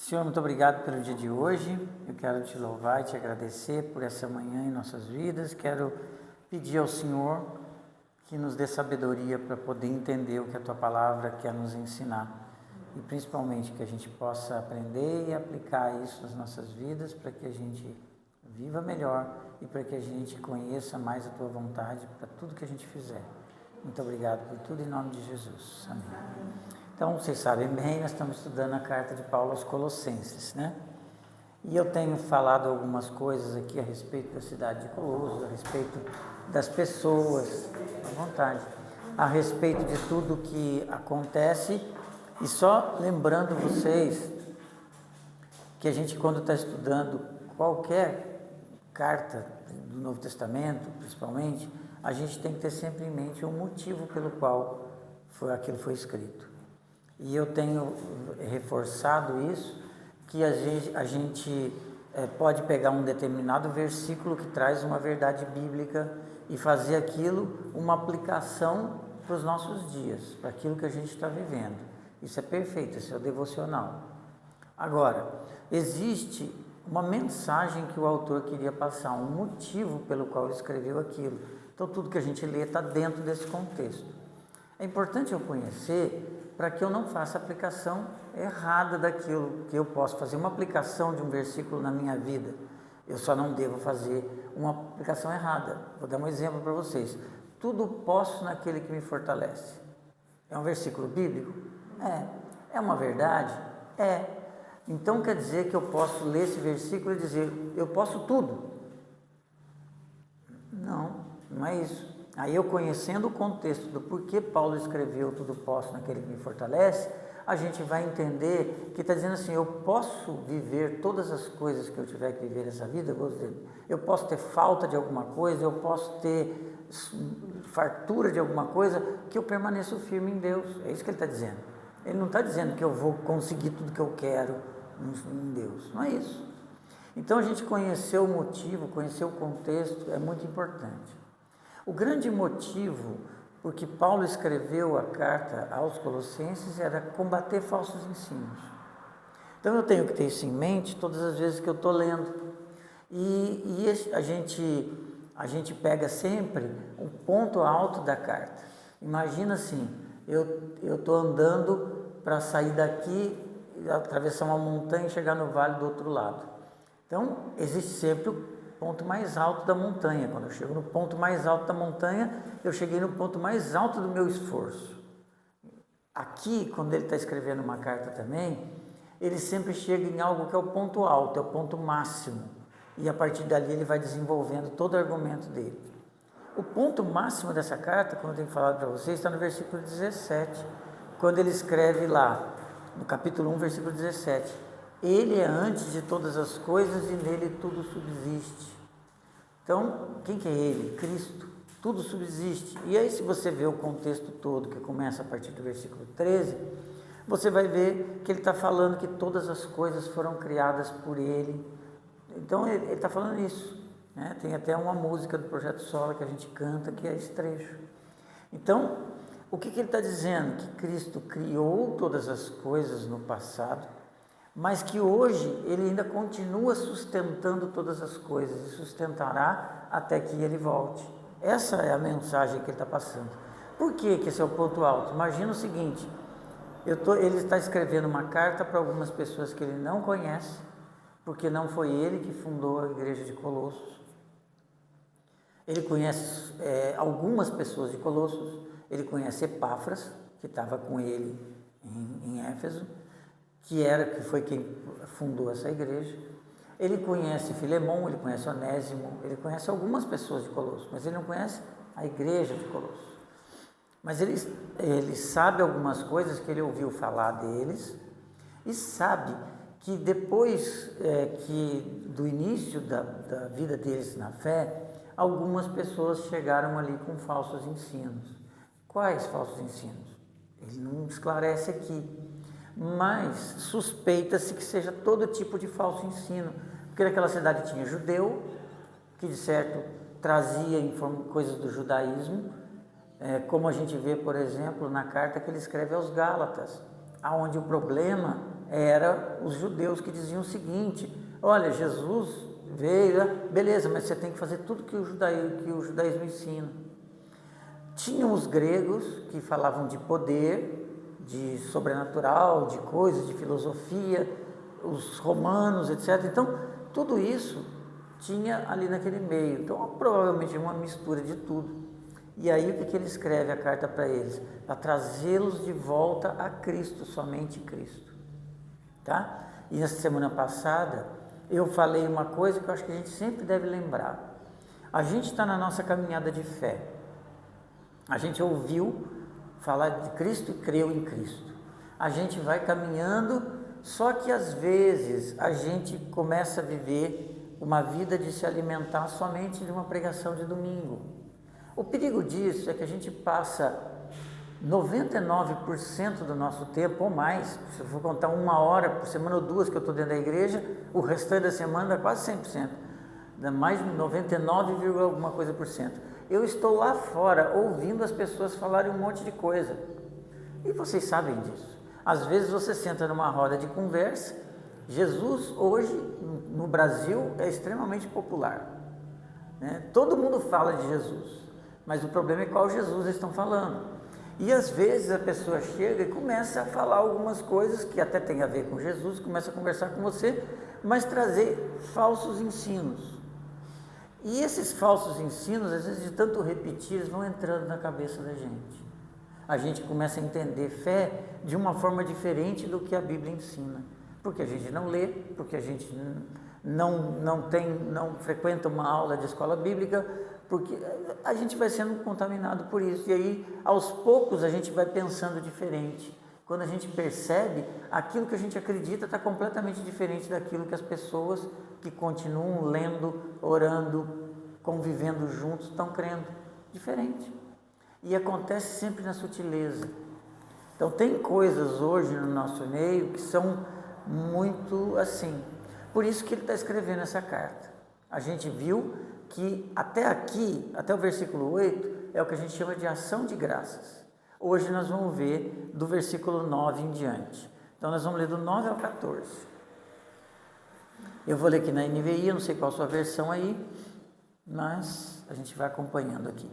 Senhor, muito obrigado pelo dia de hoje. Eu quero te louvar e te agradecer por essa manhã em nossas vidas. Quero pedir ao Senhor que nos dê sabedoria para poder entender o que a Tua Palavra quer nos ensinar. E principalmente que a gente possa aprender e aplicar isso nas nossas vidas para que a gente viva melhor e para que a gente conheça mais a Tua vontade para tudo que a gente fizer. Muito obrigado por tudo, em nome de Jesus. Amém. Então, vocês sabem bem, nós estamos estudando a carta de Paulo aos Colossenses, né? E eu tenho falado algumas coisas aqui a respeito da cidade de Colossos, a respeito das pessoas, à vontade, a respeito de tudo que acontece. E só lembrando vocês que a gente, quando está estudando qualquer carta do Novo Testamento, principalmente, a gente tem que ter sempre em mente o motivo pelo qual aquilo foi escrito. E eu tenho reforçado isso, que a gente pode pegar um determinado versículo que traz uma verdade bíblica e fazer aquilo uma aplicação para os nossos dias, para aquilo que a gente está vivendo. Isso é perfeito, isso é o devocional. Agora, existe uma mensagem que o autor queria passar, um motivo pelo qual ele escreveu aquilo. Então, tudo que a gente lê está dentro desse contexto. É importante eu conhecer para que eu não faça aplicação errada daquilo que eu posso fazer. Uma aplicação de um versículo na minha vida, eu só não devo fazer uma aplicação errada. Vou dar um exemplo para vocês. Tudo posso naquele que me fortalece. É um versículo bíblico? É uma verdade? Então quer dizer que eu posso ler esse versículo e dizer, eu posso tudo? Não é isso. Aí eu, conhecendo o contexto do porquê Paulo escreveu tudo posso naquele que me fortalece, a gente vai entender que está dizendo assim, eu posso viver todas as coisas que eu tiver que viver nessa vida, eu posso ter falta de alguma coisa, eu posso ter fartura de alguma coisa, que eu permaneço firme em Deus. É isso que ele está dizendo. Ele não está dizendo que eu vou conseguir tudo que eu quero em Deus, não é isso. Então a gente conhecer o motivo, conhecer o contexto é muito importante. O grande motivo por que Paulo escreveu a carta aos Colossenses era combater falsos ensinos. Então eu tenho que ter isso em mente todas as vezes que eu estou lendo. E a gente pega sempre um ponto alto da carta. Imagina assim, eu estou andando para sair daqui, atravessar uma montanha e chegar no vale do outro lado. Então existe sempre o ponto mais alto da montanha. Quando eu chego no ponto mais alto da montanha, eu cheguei no ponto mais alto do meu esforço. Aqui, quando ele está escrevendo uma carta também, ele sempre chega em algo que é o ponto alto, é o ponto máximo. E a partir dali ele vai desenvolvendo todo o argumento dele. O ponto máximo dessa carta, como eu tenho falado para vocês, está no versículo 17, quando ele escreve lá, no capítulo 1, versículo 17. Ele é antes de todas as coisas e nele tudo subsiste. Então, quem que é ele? Cristo. Tudo subsiste. E aí, se você vê o contexto todo, que começa a partir do versículo 13, você vai ver que ele está falando que todas as coisas foram criadas por ele. Então, ele está falando isso, né? Tem até uma música do Projeto Sola que a gente canta, que é esse trecho. Então, o que ele está dizendo? Que Cristo criou todas as coisas no passado, mas que hoje ele ainda continua sustentando todas as coisas e sustentará até que ele volte. Essa é a mensagem que ele está passando. Por que esse é o ponto alto? Imagina o seguinte, ele está escrevendo uma carta para algumas pessoas que ele não conhece, porque não foi ele que fundou a igreja de Colossos. Ele conhece algumas pessoas de Colossos, ele conhece Epáfras, que estava com ele em Éfeso, que foi quem fundou essa igreja. Ele conhece Filemão, ele conhece Onésimo, ele conhece algumas pessoas de Colossos, mas ele não conhece a igreja de Colossos. Mas ele sabe algumas coisas que ele ouviu falar deles e sabe que depois do início da vida deles na fé, algumas pessoas chegaram ali com falsos ensinos. Quais falsos ensinos? Ele não esclarece aqui. Mas suspeita-se que seja todo tipo de falso ensino, porque naquela cidade tinha judeu, que de certo trazia coisas do judaísmo, como a gente vê, por exemplo, na carta que ele escreve aos Gálatas, onde o problema era os judeus que diziam o seguinte: olha, Jesus veio, beleza, mas você tem que fazer tudo que o judaísmo ensina. Tinham os gregos que falavam de poder, de sobrenatural, de coisas, de filosofia, os romanos, etc. Então, tudo isso tinha ali naquele meio. Então, provavelmente uma mistura de tudo. E aí, o que ele escreve a carta para eles? Para trazê-los de volta a Cristo, somente Cristo. Tá? E na semana passada, eu falei uma coisa que eu acho que a gente sempre deve lembrar. A gente está na nossa caminhada de fé. A gente ouviu falar de Cristo e creu em Cristo. A gente vai caminhando, só que às vezes a gente começa a viver uma vida de se alimentar somente de uma pregação de domingo. O perigo disso é que a gente passa 99% do nosso tempo ou mais, se eu for contar 1 hora por semana ou 2 que eu estou dentro da igreja, o restante da semana é quase 100%, dá mais de 99, alguma coisa por cento. Eu estou lá fora ouvindo as pessoas falarem um monte de coisa, e vocês sabem disso. Às vezes você senta numa roda de conversa. Jesus hoje no Brasil é extremamente popular, né? Todo mundo fala de Jesus, mas o problema é qual Jesus eles estão falando. E às vezes a pessoa chega e começa a falar algumas coisas que até tem a ver com Jesus, começa a conversar com você, mas trazer falsos ensinos. E esses falsos ensinos, às vezes de tanto repetir, eles vão entrando na cabeça da gente. A gente começa a entender fé de uma forma diferente do que a Bíblia ensina. Porque a gente não lê, porque a gente não frequenta uma aula de escola bíblica, porque a gente vai sendo contaminado por isso. E aí, aos poucos, a gente vai pensando diferente. Quando a gente percebe, aquilo que a gente acredita está completamente diferente daquilo que as pessoas que continuam lendo, orando, convivendo juntos, estão crendo. Diferente. E acontece sempre na sutileza. Então, tem coisas hoje no nosso meio que são muito assim. Por isso que ele está escrevendo essa carta. A gente viu que até aqui, até o versículo 8, é o que a gente chama de ação de graças. Hoje nós vamos ver do versículo 9 em diante. Então nós vamos ler do 9 ao 14. Eu vou ler aqui na NVI, eu não sei qual a sua versão aí, mas a gente vai acompanhando aqui.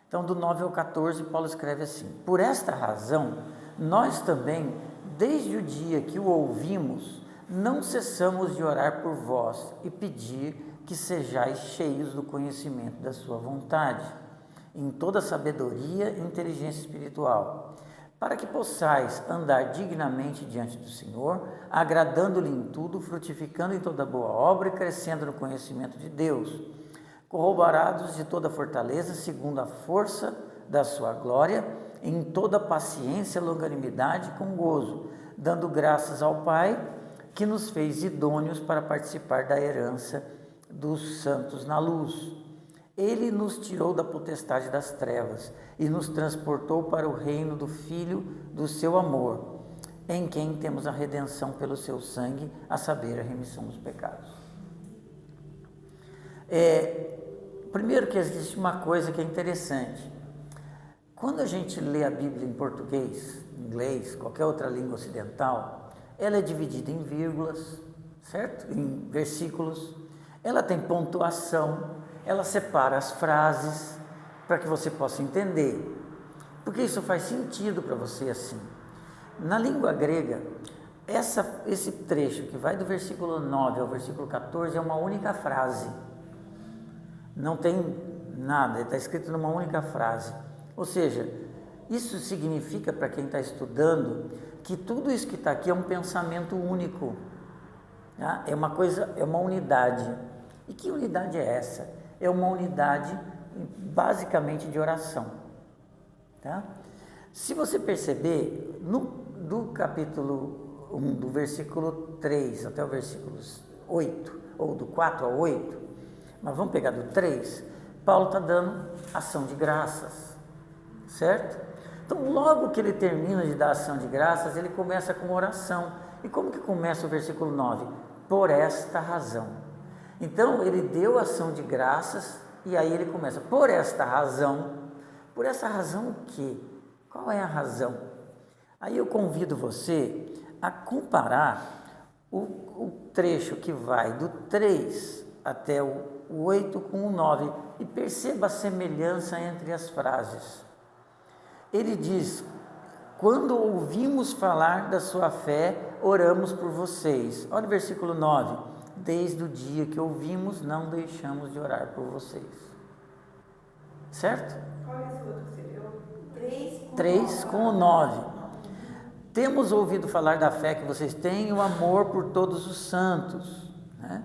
Então do 9 ao 14, Paulo escreve assim: por esta razão, nós também, desde o dia que o ouvimos, não cessamos de orar por vós e pedir que sejais cheios do conhecimento da sua vontade, em toda sabedoria e inteligência espiritual, para que possais andar dignamente diante do Senhor, agradando-lhe em tudo, frutificando em toda boa obra e crescendo no conhecimento de Deus, corroborados de toda fortaleza, segundo a força da sua glória, em toda paciência, longanimidade com gozo, dando graças ao Pai, que nos fez idôneos para participar da herança dos santos na luz. Ele nos tirou da potestade das trevas e nos transportou para o reino do Filho do seu amor, em quem temos a redenção pelo seu sangue, a saber, a remissão dos pecados. Primeiro que existe uma coisa que é interessante. Quando a gente lê a Bíblia em português, inglês, qualquer outra língua ocidental, ela é dividida em vírgulas, certo? Em versículos. Ela tem pontuação, ela separa as frases para que você possa entender. Porque isso faz sentido para você assim. Na língua grega, esse trecho que vai do versículo 9 ao versículo 14 é uma única frase. Não tem nada, está escrito numa única frase. Ou seja, isso significa para quem está estudando que tudo isso que está aqui é um pensamento único, tá? É uma coisa, é uma unidade. E que unidade é essa? É uma unidade basicamente de oração, tá? Se você perceber, do capítulo 1, do versículo 3 até o versículo 8, ou do 4 ao 8, mas vamos pegar do 3, Paulo está dando ação de graças, certo? Então, logo que ele termina de dar ação de graças, ele começa com oração. E como que começa o versículo 9? Por esta razão. Então, ele deu ação de graças e aí ele começa, por esta razão. Por essa razão o quê? Qual é a razão? Aí eu convido você a comparar o trecho que vai do 3 até o 8 com o 9 e perceba a semelhança entre as frases. Ele diz: quando ouvimos falar da sua fé, oramos por vocês. Olha o versículo 9. Desde o dia que ouvimos, não deixamos de orar por vocês. Certo? Qual é esse outro que você leu? 3 com o 9. Temos ouvido falar da fé que vocês têm e o amor por todos os santos. Né?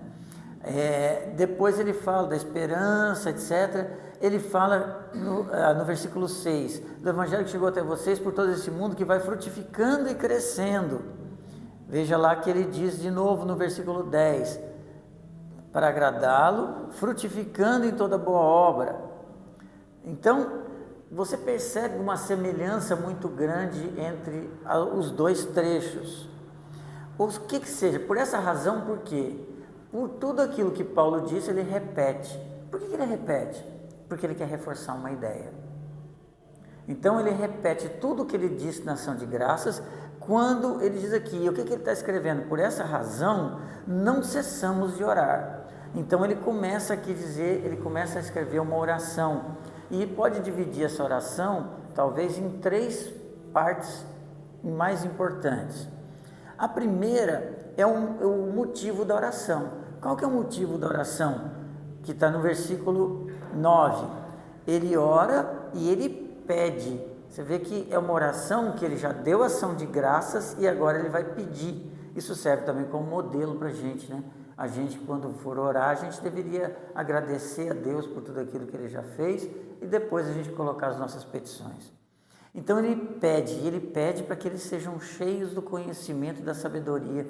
Depois ele fala da esperança, etc. Ele fala no versículo 6, do evangelho que chegou até vocês por todo esse mundo, que vai frutificando e crescendo. Veja lá que ele diz de novo no versículo 10, para agradá-lo, frutificando em toda boa obra. Então, você percebe uma semelhança muito grande entre os dois trechos. O que seja, por essa razão, por quê? Por tudo aquilo que Paulo disse, ele repete. Por que ele repete? Porque ele quer reforçar uma ideia. Então ele repete tudo o que ele disse na ação de graças, quando ele diz aqui, o que ele está escrevendo? Por essa razão, não cessamos de orar. Então ele começa aqui a dizer, ele começa a escrever uma oração, e pode dividir essa oração, talvez, em 3 partes mais importantes. A primeira é o motivo da oração. Qual que é o motivo da oração? Que está no versículo 9. Ele ora e ele pede. Você vê que é uma oração que ele já deu ação de graças e agora ele vai pedir. Isso serve também como modelo para a gente, né? A gente, quando for orar, a gente deveria agradecer a Deus por tudo aquilo que Ele já fez e depois a gente colocar as nossas petições. Então ele pede para que eles sejam cheios do conhecimento da sabedoria,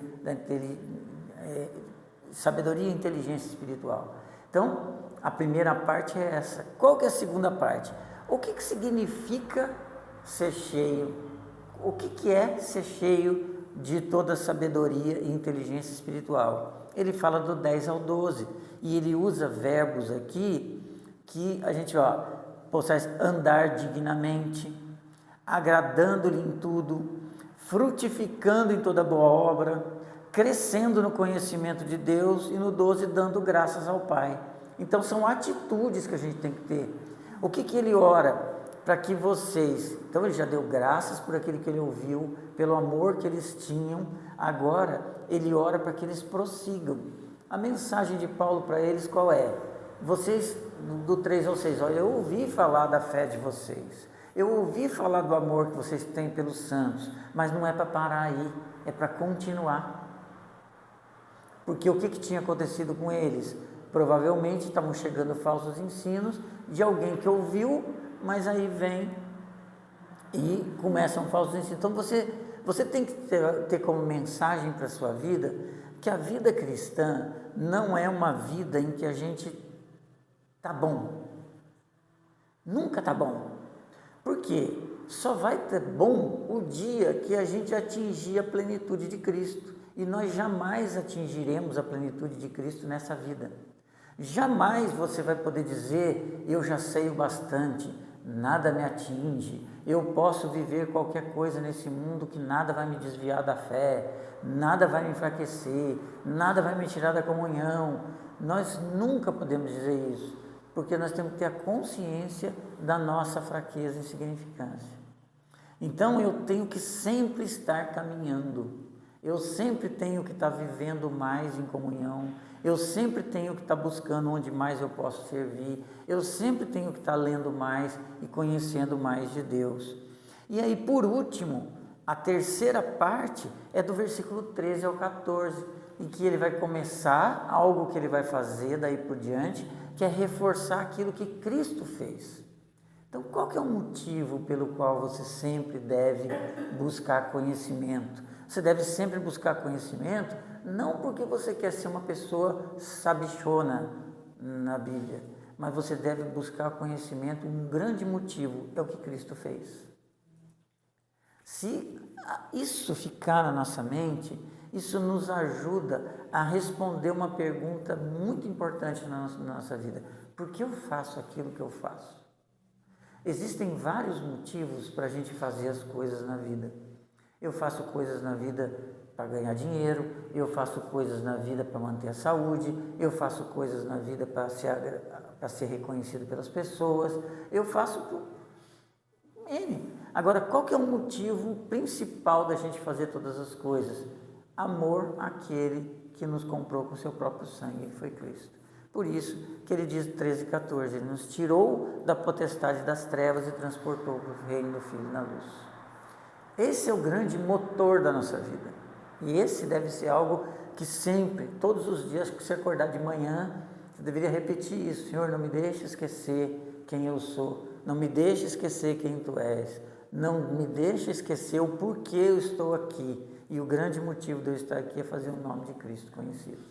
sabedoria e inteligência espiritual. Então, a primeira parte é essa. Qual que é a segunda parte? O que significa ser cheio? O que é ser cheio de toda sabedoria e inteligência espiritual? Ele fala do 10 ao 12 e ele usa verbos aqui que a gente possa andar dignamente, agradando-lhe em tudo, frutificando em toda boa obra, crescendo no conhecimento de Deus e no 12 dando graças ao Pai. Então são atitudes que a gente tem que ter. O que ele ora? Para que vocês, então ele já deu graças por aquilo que ele ouviu, pelo amor que eles tinham, agora ele ora para que eles prossigam. A mensagem de Paulo para eles qual é? Vocês, do 3 ao 6, olha, eu ouvi falar da fé de vocês, eu ouvi falar do amor que vocês têm pelos santos, mas não é para parar aí, é para continuar. Porque o que tinha acontecido com eles? Provavelmente estavam chegando falsos ensinos de alguém que ouviu, mas aí vem e começam falsos ensinos. Então você tem que ter como mensagem para a sua vida que a vida cristã não é uma vida em que a gente tá bom. Nunca tá bom. Por quê? Só vai ter bom o dia que a gente atingir a plenitude de Cristo. E nós jamais atingiremos a plenitude de Cristo nessa vida. Jamais você vai poder dizer, eu já sei o bastante, nada me atinge, eu posso viver qualquer coisa nesse mundo que nada vai me desviar da fé, nada vai me enfraquecer, nada vai me tirar da comunhão. Nós nunca podemos dizer isso, porque nós temos que ter a consciência da nossa fraqueza e insignificância. Então eu tenho que sempre estar caminhando, eu sempre tenho que estar vivendo mais em comunhão, eu sempre tenho que estar buscando onde mais eu posso servir, eu sempre tenho que estar lendo mais e conhecendo mais de Deus. E aí, por último, a terceira parte é do versículo 13 ao 14, em que ele vai começar algo que ele vai fazer daí por diante, que é reforçar aquilo que Cristo fez. Então, qual que é o motivo pelo qual você sempre deve buscar conhecimento? Você deve sempre buscar conhecimento, não porque você quer ser uma pessoa sabichona na Bíblia, mas você deve buscar conhecimento, um grande motivo é o que Cristo fez. Se isso ficar na nossa mente, isso nos ajuda a responder uma pergunta muito importante na nossa vida. Por que eu faço aquilo que eu faço? Existem vários motivos para a gente fazer as coisas na vida. Eu faço coisas na vida para ganhar dinheiro, eu faço coisas na vida para manter a saúde, eu faço coisas na vida para ser reconhecido pelas pessoas, eu faço por N. Agora, qual que é o motivo principal da gente fazer todas as coisas? Amor àquele que nos comprou com seu próprio sangue, que foi Cristo. Por isso que ele diz 13,14, ele nos tirou da potestade das trevas e transportou para o reino do Filho na luz. Esse é o grande motor da nossa vida. E esse deve ser algo que sempre, todos os dias que você acordar de manhã, você deveria repetir isso. Senhor, não me deixe esquecer quem eu sou. Não me deixe esquecer quem Tu és. Não me deixe esquecer o porquê eu estou aqui. E o grande motivo de eu estar aqui é fazer o nome de Cristo conhecido.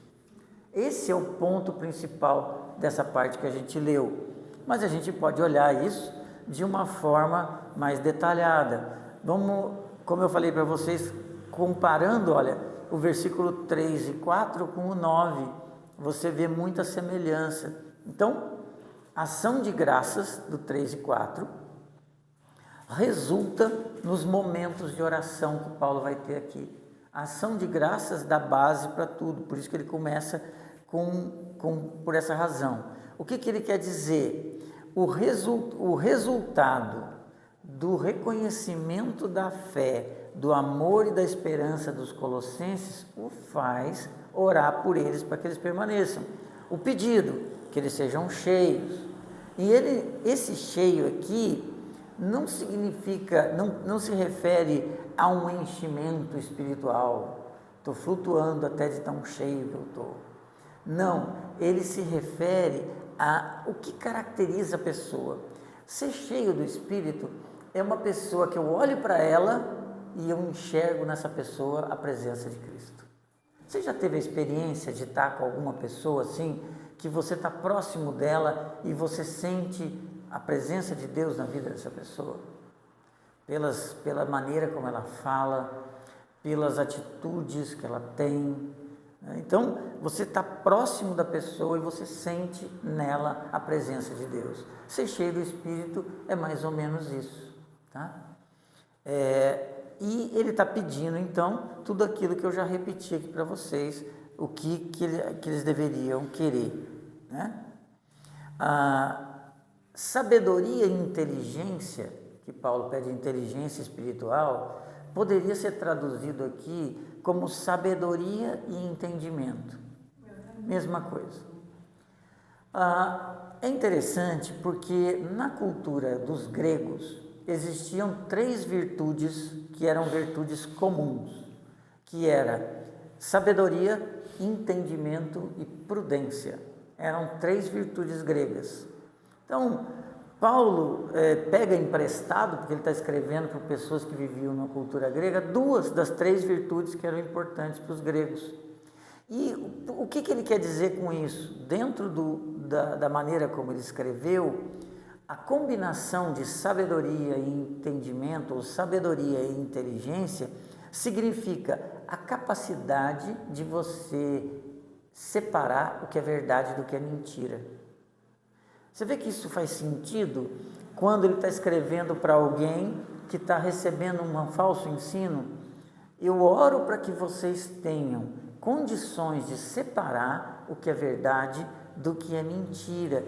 Esse é o ponto principal dessa parte que a gente leu. Mas a gente pode olhar isso de uma forma mais detalhada. Vamos, como eu falei para vocês, comparando, olha, o versículo 3 e 4 com o 9, você vê muita semelhança. Então, a ação de graças do 3 e 4 resulta nos momentos de oração que Paulo vai ter aqui. A ação de graças dá base para tudo, por isso que ele começa por essa razão. O que ele quer dizer? O resultado do reconhecimento da fé, do amor e da esperança dos colossenses, o faz orar por eles para que eles permaneçam. O pedido, que eles sejam cheios. E esse cheio aqui não significa, não se refere a um enchimento espiritual. Estou flutuando até de tão cheio que eu estou. Não, ele se refere a o que caracteriza a pessoa. Ser cheio do Espírito é uma pessoa que eu olho para ela e eu enxergo nessa pessoa a presença de Cristo. Você já teve a experiência de estar com alguma pessoa assim, que você está próximo dela e você sente a presença de Deus na vida dessa pessoa? Pela maneira como ela fala, pelas atitudes que ela tem. Então, você está próximo da pessoa e você sente nela a presença de Deus. Ser cheio do Espírito é mais ou menos isso, tá? E ele está pedindo, então, tudo aquilo que eu já repeti aqui para vocês, o que eles deveriam querer, né? A sabedoria e inteligência, que Paulo pede inteligência espiritual, poderia ser traduzido aqui como sabedoria e entendimento. Mesma coisa. É interessante porque na cultura dos gregos existiam 3 virtudes que eram virtudes comuns, que era sabedoria, entendimento e prudência. Eram 3 virtudes gregas. Então, Paulo pega emprestado, porque ele está escrevendo para pessoas que viviam na cultura grega, 2 das 3 virtudes que eram importantes para os gregos. E o que ele quer dizer com isso? Dentro da maneira como ele escreveu, a combinação de sabedoria e entendimento, ou sabedoria e inteligência, significa a capacidade de você separar o que é verdade do que é mentira. Você vê que isso faz sentido quando ele está escrevendo para alguém que está recebendo um falso ensino? Eu oro para que vocês tenham condições de separar o que é verdade do que é mentira.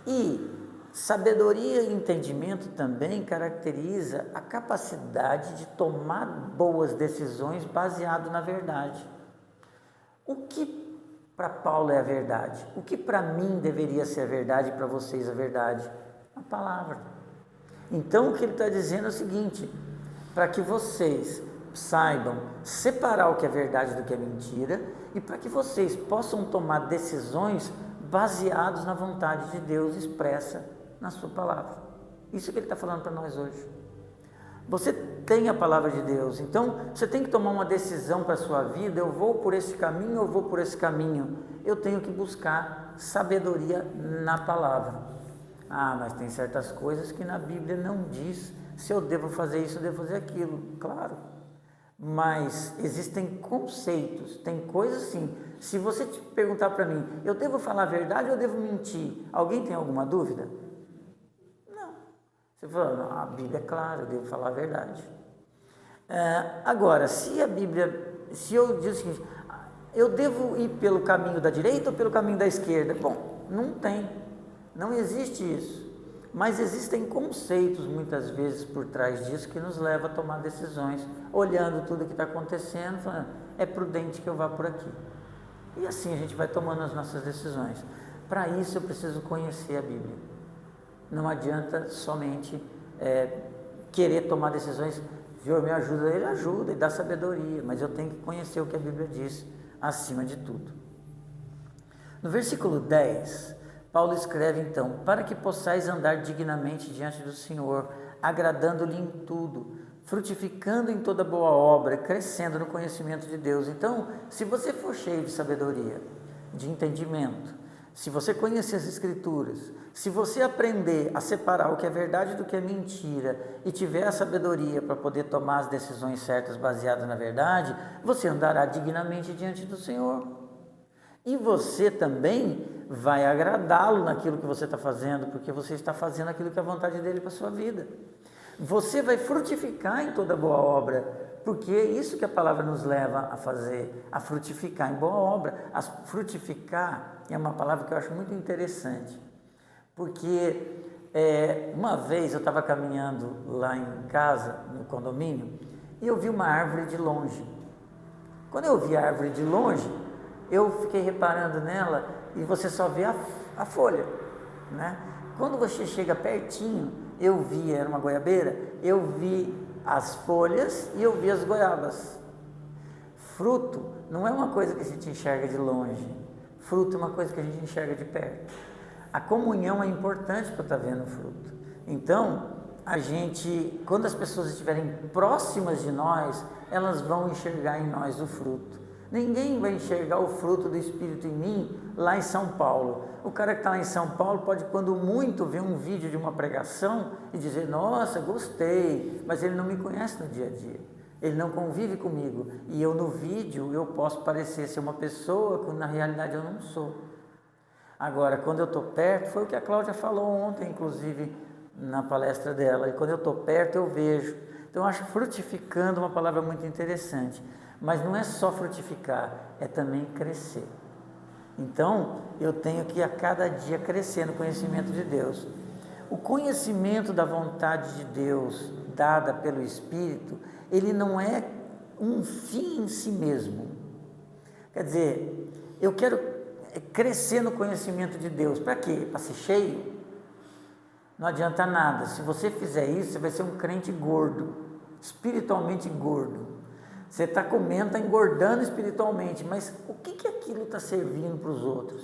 E sabedoria e entendimento também caracteriza a capacidade de tomar boas decisões baseado na verdade. O que para Paulo é a verdade? O que para mim deveria ser a verdade e para vocês a verdade? A palavra. Então o que ele está dizendo é o seguinte: para que vocês saibam separar o que é verdade do que é mentira e para que vocês possam tomar decisões baseadas na vontade de Deus expressa na sua palavra. Isso que ele está falando para nós hoje. Você tem a palavra de Deus, então você tem que tomar uma decisão para a sua vida. Eu vou por esse caminho, eu vou por esse caminho. Eu tenho que buscar sabedoria na palavra. Mas tem certas coisas que na Bíblia não diz se eu devo fazer isso, eu devo fazer aquilo. Claro, mas existem conceitos, tem coisas assim. Se você te perguntar para mim, eu devo falar a verdade ou eu devo mentir? Alguém tem alguma dúvida? Você fala, a Bíblia é clara, eu devo falar a verdade. Agora, se a Bíblia, se eu dizer o seguinte, eu devo ir pelo caminho da direita ou pelo caminho da esquerda? Bom, não existe isso. Mas existem conceitos, muitas vezes, por trás disso, que nos levam a tomar decisões, olhando tudo o que está acontecendo, falando, é prudente que eu vá por aqui. E assim a gente vai tomando as nossas decisões. Para isso eu preciso conhecer a Bíblia. Não adianta somente querer tomar decisões, o Senhor me ajuda, Ele ajuda e dá sabedoria, mas eu tenho que conhecer o que a Bíblia diz acima de tudo. No versículo 10, Paulo escreve então, para que possais andar dignamente diante do Senhor, agradando-lhe em tudo, frutificando em toda boa obra, crescendo no conhecimento de Deus. Então, se você for cheio de sabedoria, de entendimento, se você conhecer as Escrituras, se você aprender a separar o que é verdade do que é mentira e tiver a sabedoria para poder tomar as decisões certas baseadas na verdade, você andará dignamente diante do Senhor. E você também vai agradá-lo naquilo que você está fazendo, porque você está fazendo aquilo que é a vontade dele para a sua vida. Você vai frutificar em toda boa obra, porque é isso que a palavra nos leva a fazer, a frutificar em boa obra. A frutificar é uma palavra que eu acho muito interessante, porque uma vez eu estava caminhando lá em casa, no condomínio, e eu vi uma árvore de longe. Quando eu vi a árvore de longe, eu fiquei reparando nela e você só vê a folha, né? Quando você chega pertinho, eu vi, era uma goiabeira, eu vi as folhas e eu vi as goiabas. Fruto não é uma coisa que a gente enxerga de longe, fruto é uma coisa que a gente enxerga de perto. A comunhão é importante para estar vendo o fruto. Então, quando as pessoas estiverem próximas de nós, elas vão enxergar em nós o fruto. Ninguém vai enxergar o fruto do Espírito em mim lá em São Paulo. O cara que está lá em São Paulo pode, quando muito, ver um vídeo de uma pregação e dizer, nossa, gostei, mas ele não me conhece no dia a dia. Ele não convive comigo. E eu no vídeo, eu posso parecer ser uma pessoa que na realidade eu não sou. Agora, quando eu estou perto, foi o que a Cláudia falou ontem, inclusive, na palestra dela. E quando eu estou perto, eu vejo. Então, eu acho frutificando uma palavra muito interessante. Mas não é só frutificar, é também crescer. Então, eu tenho que a cada dia crescer no conhecimento de Deus. O conhecimento da vontade de Deus, dada pelo Espírito, ele não é um fim em si mesmo. Quer dizer, eu quero crescer no conhecimento de Deus. Para quê? Para ser cheio? Não adianta nada. Se você fizer isso, você vai ser um crente gordo, espiritualmente gordo. Você está comendo, está engordando espiritualmente, mas o que aquilo está servindo para os outros?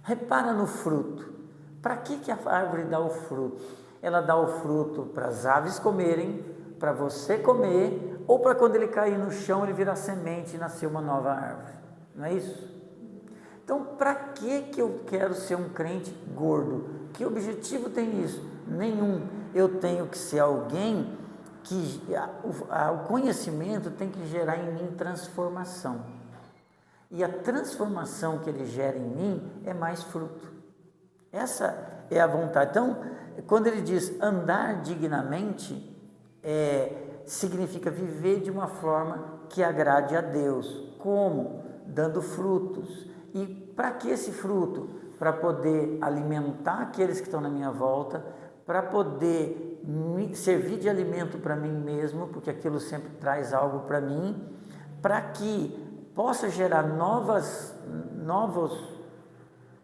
Repara no fruto. Para que a árvore dá o fruto? Ela dá o fruto para as aves comerem, para você comer, ou para quando ele cair no chão, ele virar semente e nascer uma nova árvore. Não é isso? Então, para que eu quero ser um crente gordo? Que objetivo tem isso? Nenhum. Eu tenho que ser alguém que o conhecimento tem que gerar em mim transformação. E a transformação que ele gera em mim é mais fruto. Essa é a vontade. Então, quando ele diz andar dignamente, significa viver de uma forma que agrade a Deus. Como? Dando frutos. E para que esse fruto? Para poder alimentar aqueles que estão na minha volta, para poder servir de alimento para mim mesmo, porque aquilo sempre traz algo para mim, para que possa gerar novas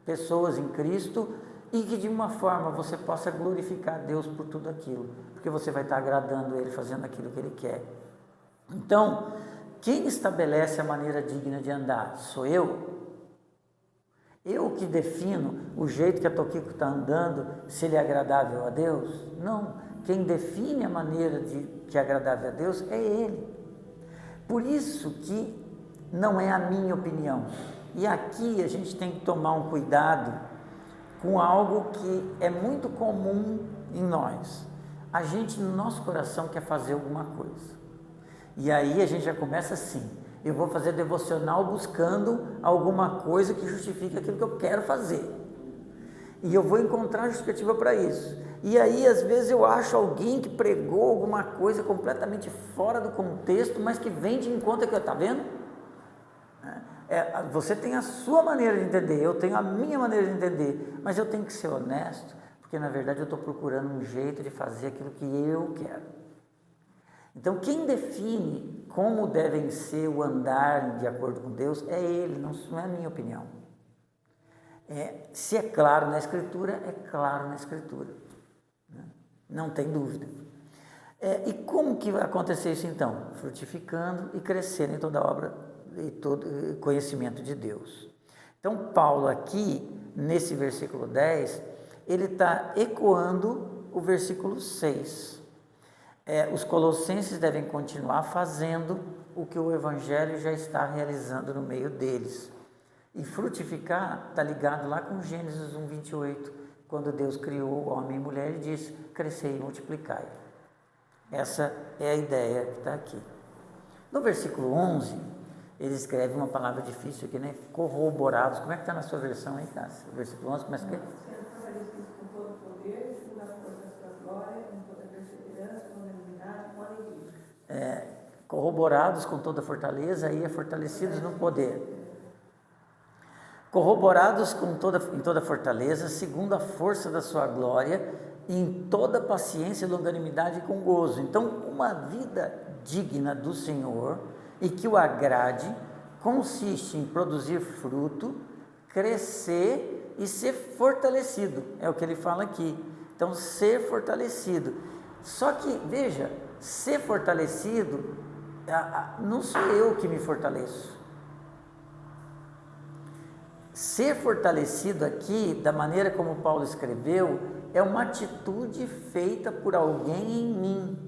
pessoas em Cristo e que de uma forma você possa glorificar Deus por tudo aquilo, porque você vai estar agradando Ele, fazendo aquilo que Ele quer. Então, quem estabelece a maneira digna de andar? Sou eu? Eu que defino o jeito que a Toquico está andando, se ele é agradável a Deus? Não. Quem define a maneira que é agradável a Deus é Ele. Por isso que não é a minha opinião. E aqui a gente tem que tomar um cuidado com algo que é muito comum em nós. A gente, no nosso coração, quer fazer alguma coisa. E aí a gente já começa assim. Eu vou fazer devocional buscando alguma coisa que justifique aquilo que eu quero fazer. E eu vou encontrar justificativa para isso. E aí, às vezes, eu acho alguém que pregou alguma coisa completamente fora do contexto, mas que vem de encontro que eu, está vendo? Você tem a sua maneira de entender, eu tenho a minha maneira de entender, mas eu tenho que ser honesto, porque na verdade eu estou procurando um jeito de fazer aquilo que eu quero. Então, quem define como devem ser o andar de acordo com Deus é Ele, não é a minha opinião. Se é claro na Escritura, é claro na Escritura, né? Não tem dúvida. E como que vai acontecer isso então? Frutificando e crescendo em toda a obra e todo conhecimento de Deus. Então, Paulo aqui, nesse versículo 10, ele está ecoando o versículo 6. Os colossenses devem continuar fazendo o que o Evangelho já está realizando no meio deles. E frutificar está ligado lá com Gênesis 1:28, quando Deus criou o homem e mulher e disse, crescei e multiplicai. Essa é a ideia que está aqui. No versículo 11, ele escreve uma palavra difícil aqui, né? Corroborados. Como é que está na sua versão aí, Cássio? O versículo 11 começa aqui? Com todo poder, segundo a força da sua glória, com toda perseverança, com unanimidade, com alegria. Corroborados com toda fortaleza e fortalecidos no poder. Corroborados em toda fortaleza, segundo a força da sua glória, em toda paciência, longanimidade e com gozo. Então, uma vida digna do Senhor e que o agrade, consiste em produzir fruto, crescer e ser fortalecido. É o que ele fala aqui. Então, ser fortalecido. Só que, veja, ser fortalecido, não sou eu que me fortaleço. Ser fortalecido aqui, da maneira como Paulo escreveu, é uma atitude feita por alguém em mim.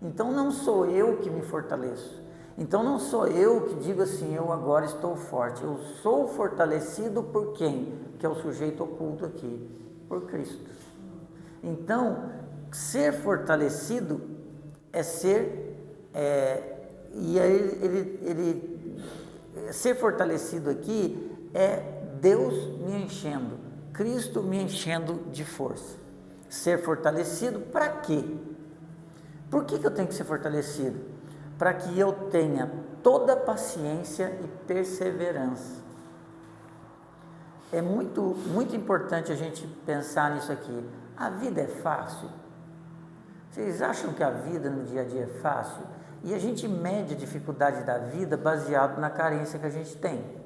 Então não sou eu que me fortaleço. Então não sou eu que digo assim, eu agora estou forte. Eu sou fortalecido por quem? Que é o sujeito oculto aqui, por Cristo. Então, ser fortalecido é ser, ser fortalecido aqui é Deus me enchendo, Cristo me enchendo de força. Ser fortalecido para quê? Por que eu tenho que ser fortalecido? Para que eu tenha toda paciência e perseverança. É muito importante a gente pensar nisso aqui. A vida é fácil? Vocês acham que a vida no dia a dia é fácil? E a gente mede a dificuldade da vida baseado na carência que a gente tem.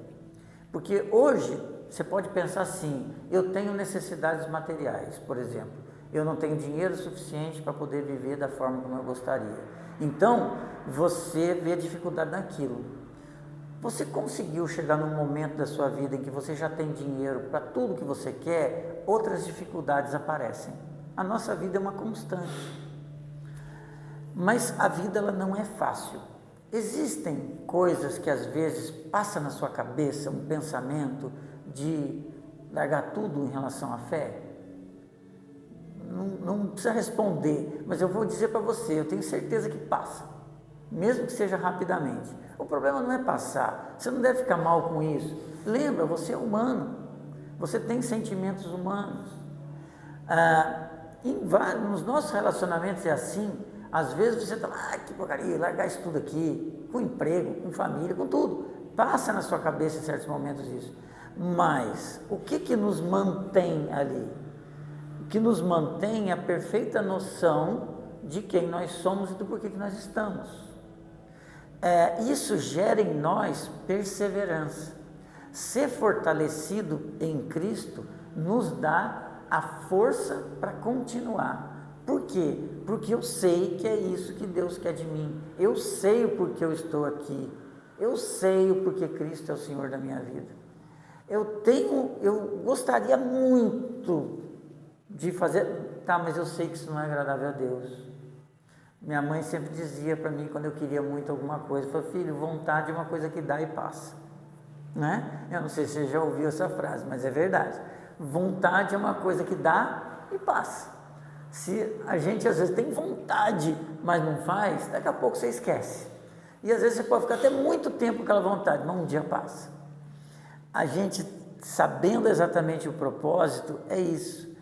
Porque hoje, você pode pensar assim, eu tenho necessidades materiais, por exemplo, eu não tenho dinheiro suficiente para poder viver da forma como eu gostaria. Então, você vê a dificuldade naquilo. Você conseguiu chegar num momento da sua vida em que você já tem dinheiro para tudo que você quer, outras dificuldades aparecem. A nossa vida é uma constante. Mas a vida ela não é fácil. Existem coisas que às vezes passa na sua cabeça um pensamento de largar tudo em relação à fé? Não precisa responder, mas eu vou dizer para você, eu tenho certeza que passa, mesmo que seja rapidamente. O problema não é passar, você não deve ficar mal com isso. Lembra, você é humano, você tem sentimentos humanos. Nos nossos relacionamentos é assim. Às vezes você está lá, que porcaria, largar isso tudo aqui, com emprego, com família, com tudo. Passa na sua cabeça em certos momentos isso. Mas o que nos mantém ali? O que nos mantém é a perfeita noção de quem nós somos e do porquê que nós estamos. Isso gera em nós perseverança. Ser fortalecido em Cristo nos dá a força para continuar. Por quê? Porque eu sei que é isso que Deus quer de mim. Eu sei o porquê eu estou aqui. Eu sei o porquê Cristo é o Senhor da minha vida. Eu gostaria muito de fazer, mas eu sei que isso não é agradável a Deus. Minha mãe sempre dizia para mim, quando eu queria muito alguma coisa, falou, filho, vontade é uma coisa que dá e passa. Né? Eu não sei se você já ouviu essa frase, mas é verdade. Vontade é uma coisa que dá e passa. Se a gente às vezes tem vontade, mas não faz, daqui a pouco você esquece. E às vezes você pode ficar até muito tempo com aquela vontade, mas um dia passa. A gente sabendo exatamente o propósito, é isso.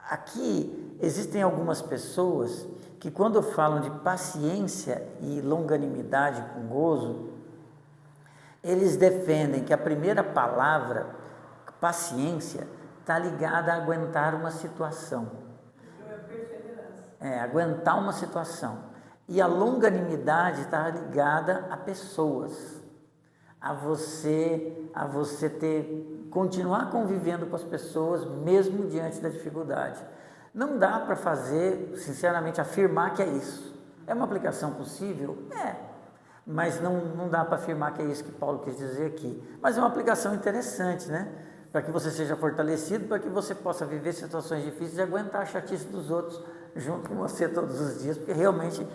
Aqui existem algumas pessoas que, quando falam de paciência e longanimidade com gozo, eles defendem que a primeira palavra, paciência, está ligada a aguentar uma situação. Aguentar uma situação. E a longanimidade está ligada a pessoas, a você continuar convivendo com as pessoas mesmo diante da dificuldade. Não dá para fazer, sinceramente, afirmar que é isso. É uma aplicação possível? Mas não dá para afirmar que é isso que Paulo quis dizer aqui. Mas é uma aplicação interessante, né? Para que você seja fortalecido, para que você possa viver situações difíceis e aguentar a chatice dos outros junto com você todos os dias, porque realmente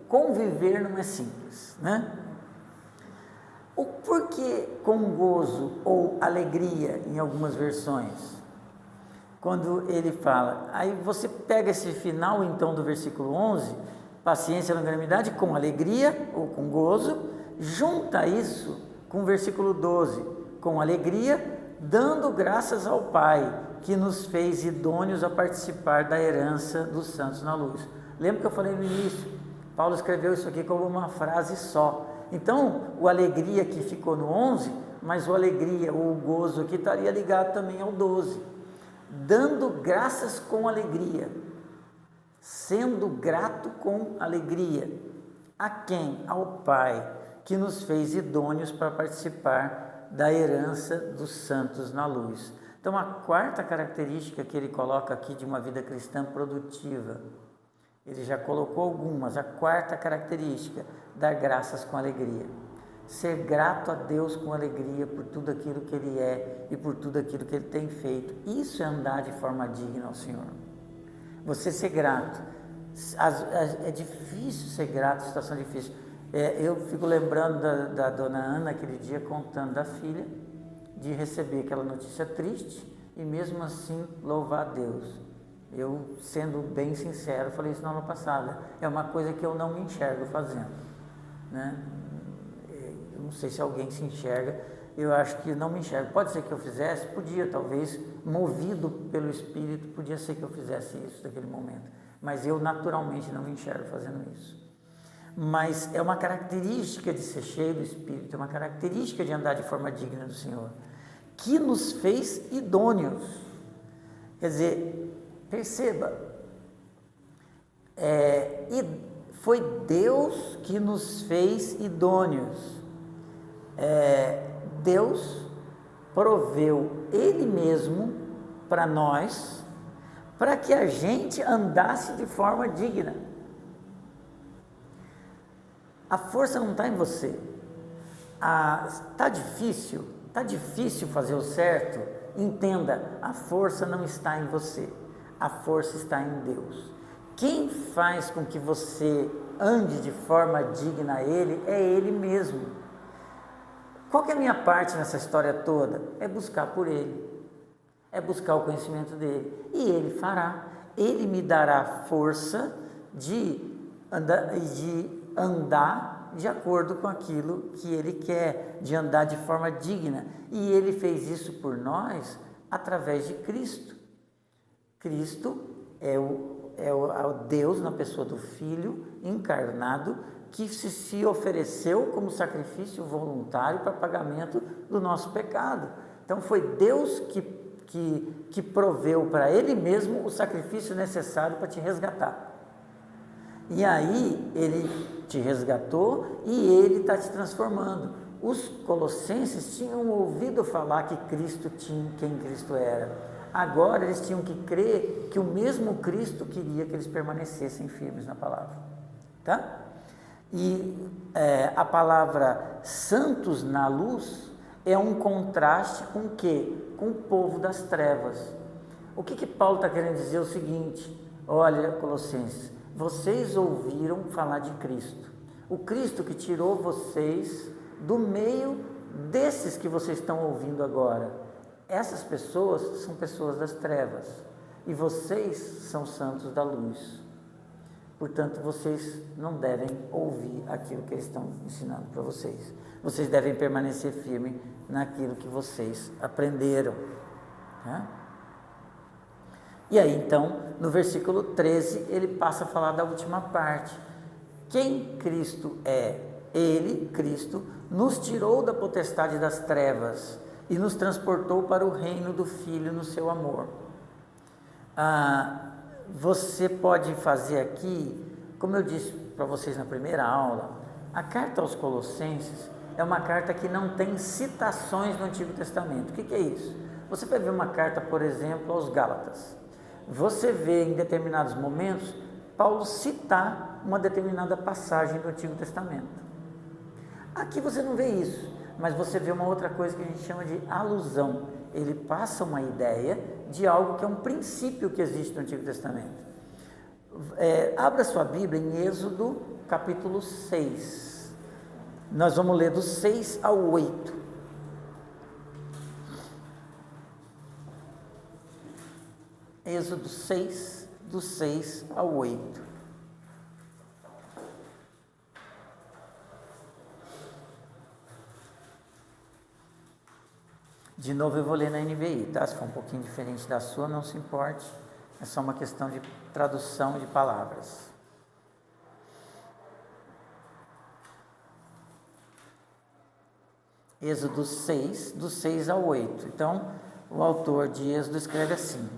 conviver não é simples, né? O porquê com gozo ou alegria em algumas versões? Quando ele fala, aí você pega esse final então do versículo 11, paciência e longanimidade com alegria ou com gozo, junta isso com o versículo 12, com alegria, dando graças ao Pai, que nos fez idôneos a participar da herança dos santos na luz. Lembra que eu falei no início? Paulo escreveu isso aqui como uma frase só. Então, o alegria aqui ficou no 11, mas o alegria, ou o gozo aqui estaria ligado também ao 12. Dando graças com alegria, sendo grato com alegria. A quem? Ao Pai, que nos fez idôneos para participar da herança dos santos na luz. Então, a quarta característica que ele coloca aqui de uma vida cristã produtiva, ele já colocou algumas. A quarta característica, dar graças com alegria. Ser grato a Deus com alegria por tudo aquilo que Ele é e por tudo aquilo que Ele tem feito. Isso é andar de forma digna ao Senhor. Você ser grato. É difícil ser grato, situação difícil. Eu fico lembrando da dona Ana, aquele dia, contando da filha, de receber aquela notícia triste e mesmo assim louvar a Deus. Eu, sendo bem sincero, falei isso na aula passada, é uma coisa que eu não me enxergo fazendo, né? Eu não sei se alguém se enxerga, eu acho que não me enxergo. Pode ser que eu fizesse, podia, talvez, movido pelo Espírito, podia ser que eu fizesse isso naquele momento, mas eu naturalmente não me enxergo fazendo isso. Mas é uma característica de ser cheio do Espírito, é uma característica de andar de forma digna do Senhor, que nos fez idôneos. Quer dizer, perceba, foi Deus que nos fez idôneos. Deus proveu Ele mesmo para nós, para que a gente andasse de forma digna. A força não está em você. Está difícil fazer o certo? Entenda, a força não está em você. A força está em Deus. Quem faz com que você ande de forma digna a Ele é Ele mesmo. Qual que é a minha parte nessa história toda? É buscar por Ele, é buscar o conhecimento dEle, e Ele fará. Ele me dará força de andar de acordo com aquilo que Ele quer, de andar de forma digna, e Ele fez isso por nós através de Cristo. Cristo é o Deus na pessoa do Filho encarnado, que se ofereceu como sacrifício voluntário para pagamento do nosso pecado. Então foi Deus que proveu para Ele mesmo o sacrifício necessário para te resgatar. E aí Ele te resgatou e Ele está te transformando. Os colossenses tinham ouvido falar que Cristo tinha, quem Cristo era. Agora eles tinham que crer que o mesmo Cristo queria que eles permanecessem firmes na palavra. Tá? E a palavra santos na luz é um contraste com o quê? Com o povo das trevas. O que Paulo está querendo dizer? É o seguinte: olha, Colossenses, vocês ouviram falar de Cristo, o Cristo que tirou vocês do meio desses que vocês estão ouvindo agora. Essas pessoas são pessoas das trevas e vocês são santos da luz. Portanto, vocês não devem ouvir aquilo que eles estão ensinando para vocês. Vocês devem permanecer firmes naquilo que vocês aprenderam. Tá? E aí, então, no versículo 13, ele passa a falar da última parte. Quem Cristo é? Ele, Cristo, nos tirou da potestade das trevas e nos transportou para o reino do Filho no seu amor. Você pode fazer aqui, como eu disse para vocês na primeira aula, a carta aos Colossenses é uma carta que não tem citações do Antigo Testamento. O que é isso? Você vai ver uma carta, por exemplo, aos Gálatas. Você vê em determinados momentos Paulo citar uma determinada passagem do Antigo Testamento. Aqui você não vê isso, mas você vê uma outra coisa que a gente chama de alusão. Ele passa uma ideia de algo que é um princípio que existe no Antigo Testamento. Abra sua Bíblia em Êxodo capítulo 6. Nós vamos ler do 6 ao 8. Êxodo 6, do 6 ao 8. De novo eu vou ler na NVI, tá? Se for um pouquinho diferente da sua, não se importe. É só uma questão de tradução de palavras. Êxodo 6, do 6 ao 8. Então, o autor de Êxodo escreve assim: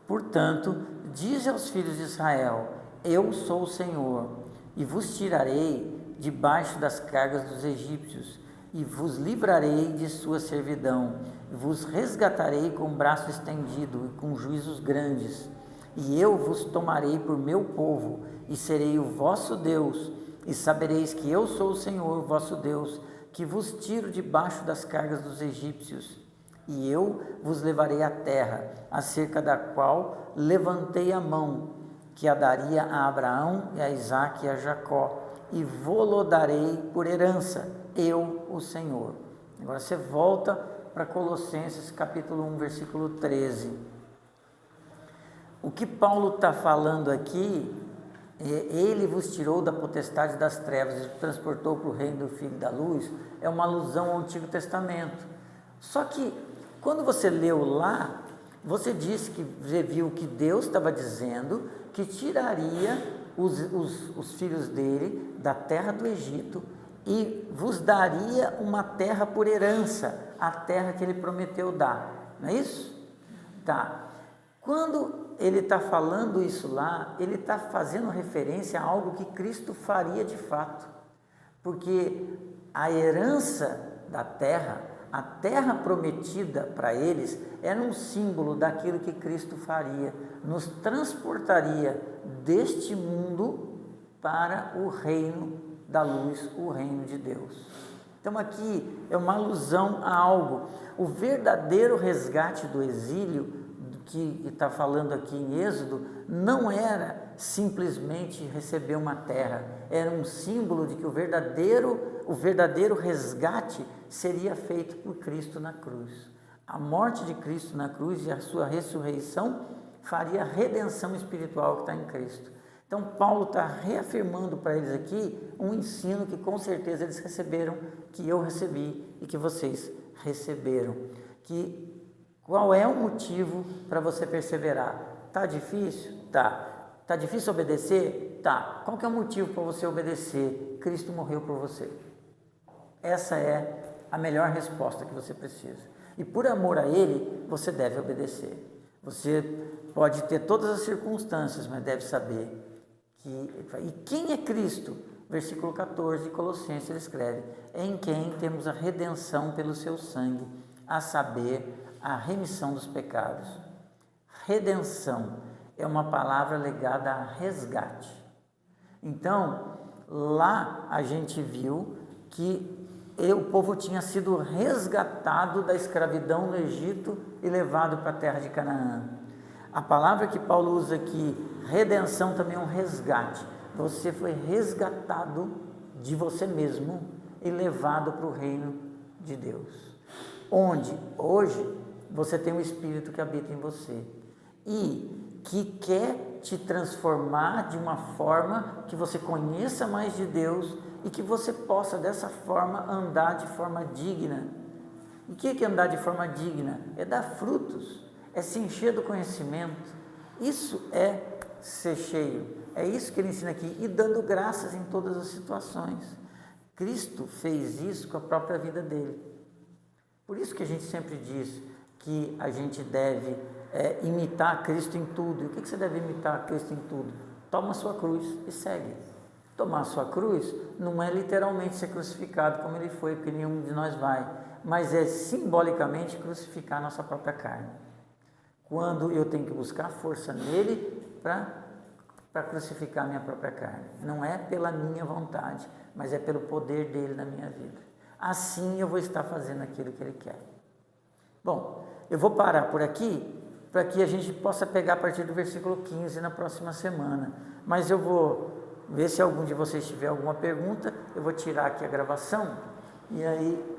Portanto, diz aos filhos de Israel: Eu sou o Senhor, e vos tirarei debaixo das cargas dos egípcios, e vos livrarei de sua servidão, e vos resgatarei com o braço estendido e com juízos grandes. E eu vos tomarei por meu povo, e serei o vosso Deus, e sabereis que eu sou o Senhor, vosso Deus, que vos tiro debaixo das cargas dos egípcios. E eu vos levarei à terra, acerca da qual levantei a mão, que a daria a Abraão e a Isaque e a Jacó, e vô-lo darei por herança, eu, o Senhor. Agora você volta para Colossenses capítulo 1, versículo 13. O que Paulo está falando aqui, ele vos tirou da potestade das trevas e transportou para o reino do Filho da Luz, é uma alusão ao Antigo Testamento. Só que, quando você leu lá, você disse que viu que Deus estava dizendo que tiraria os filhos dele da terra do Egito e vos daria uma terra por herança, a terra que ele prometeu dar, não é isso? Tá. Quando ele está falando isso lá, ele está fazendo referência a algo que Cristo faria de fato, porque a herança da terra, a terra prometida para eles, era um símbolo daquilo que Cristo faria, nos transportaria deste mundo para o reino da luz, o reino de Deus. Então aqui é uma alusão a algo. O verdadeiro resgate do exílio, que está falando aqui em Êxodo, não era simplesmente receber uma terra, era um símbolo de que o verdadeiro resgate seria feito por Cristo na cruz. A morte de Cristo na cruz e a sua ressurreição faria a redenção espiritual que está em Cristo. Então Paulo está reafirmando para eles aqui um ensino que com certeza eles receberam, que eu recebi e que vocês receberam. Qual é o motivo para você perseverar? Está difícil? Tá. Está difícil obedecer? Tá. Qual que é o motivo para você obedecer? Cristo morreu por você. Essa é a melhor resposta que você precisa. E por amor a Ele, você deve obedecer. Você pode ter todas as circunstâncias, mas deve saber que... E quem é Cristo? Versículo 14 de Colossenses ele escreve: em quem temos a redenção pelo seu sangue, a saber, a remissão dos pecados. Redenção é uma palavra ligada a resgate. Então, lá a gente viu que o povo tinha sido resgatado da escravidão no Egito e levado para a terra de Canaã. A palavra que Paulo usa aqui, redenção, também é um resgate. Você foi resgatado de você mesmo e levado para o reino de Deus, onde hoje você tem um Espírito que habita em você e que quer te transformar de uma forma que você conheça mais de Deus e que você possa dessa forma andar de forma digna. O que é andar de forma digna? É dar frutos, é se encher do conhecimento. Isso é ser cheio. É isso que ele ensina aqui, e dando graças em todas as situações. Cristo fez isso com a própria vida dele. Por isso que a gente sempre diz que a gente deve imitar Cristo em tudo. E o que você deve imitar Cristo em tudo? Toma a sua cruz e segue. Tomar a sua cruz não é literalmente ser crucificado como ele foi, porque nenhum de nós vai, mas é simbolicamente crucificar a nossa própria carne. Quando eu tenho que buscar força nele para crucificar a minha própria carne. Não é pela minha vontade, mas é pelo poder dele na minha vida. Assim eu vou estar fazendo aquilo que ele quer. Bom, eu vou parar por aqui, para que a gente possa pegar a partir do versículo 15 na próxima semana. Mas eu vou ver se algum de vocês tiver alguma pergunta, eu vou tirar aqui a gravação, e aí